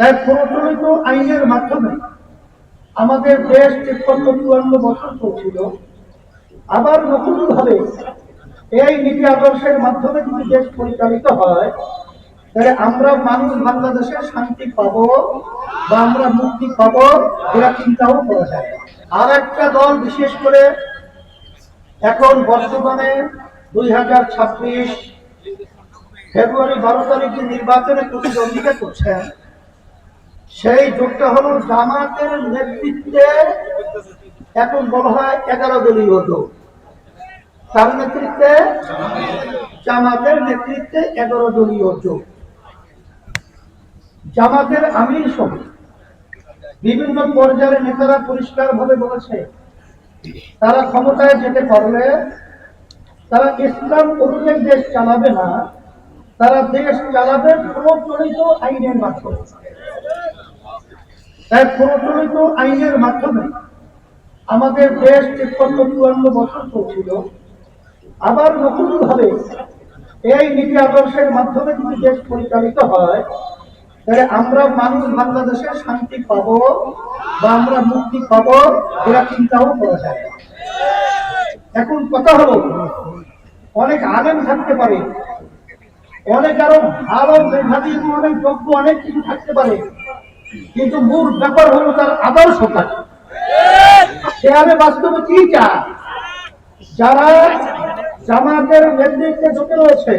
তাই প্রচলিত আইনের মাধ্যমে আমাদের দেশ 53-54 বছর চলছিল। আবার নতুন ভাবে এই নীতি আদর্শের মাধ্যমে যদি দেশ পরিচালিত হয়, তাহলে আমরা মানুষ বাংলাদেশে শান্তি পাবো বা আমরা মুক্তি পাবো, এরা চিন্তাও করা যায়। আর একটা দল বিশেষ করে এখন বর্তমানে 2026 ফেব্রুয়ারি 12 তারিখে নির্বাচনে প্রতিদ্বন্দ্বিতা করছেন, সেই জোটটা হলো জামাতের নেতৃত্বে, এখন বলা হয় 11 দলীয় জোট। তার নেতৃত্বে, জামাতের নেতৃত্বে 11 দলীয় জোট। জামাতের আমির সহ বিভিন্ন পর্যায়ের নেতারা পরিষ্কার ভাবে বলেছে, তারা ক্ষমতায় যেতে পারলে তারা ইসলাম অনুযায়ী দেশ চালাবে না, তারা দেশ চালাবে প্রচলিত আইনের মাধ্যমে। তাই প্রচলিত আইনের মাধ্যমে আমাদের দেশ 53-54 বছর চলছিল। আবার নতুন ভাবে এই নীতি আদর্শের মাধ্যমে যদি দেশ পরিচালিত হয়, তাহলে আমরা মানুষ বাংলাদেশে শান্তি পাবো বা আমরা মুক্তি পাবো, এরা চিন্তাও করা যায়। এখন কথা হলো, অনেক আলেম থাকতে পারে, অনেক আরো ভালো মেধাবী, অনেক যোগ্য, অনেক কিছু থাকতে পারে, কিন্তু মূল ব্যাপার হলো তার আদর্শটা। সে আমি বাস্তবে কি চায়? যারা জামাতের নেতৃত্বে ঢুকে রয়েছে,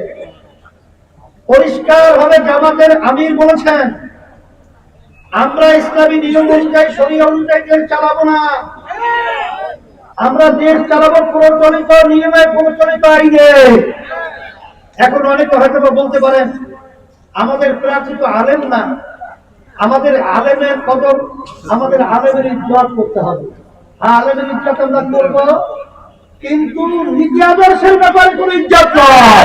পরিষ্কার ভাবে জামাতের আমির বলেছেন, আমরা ইসলামী নিয়ম অনুযায়ী, শরীয়ত অনুযায়ী দেশ চালাবো না, আমরা দেশ চালাবো প্রচলিত নিয়মে, প্রচলিত আইনে। এখন অনেকে হয়তো বলতে পারেন, আমাদের প্রার্থী তো আলেম না, আমাদের আলেমের কদর, আমাদের আলেমের ইজ্জত করতে হবে। আলেমের ইজ্জত আমরা করবো, কিন্তু নীতি আদর্শের ব্যাপারে কোন ইজ্জত নয়।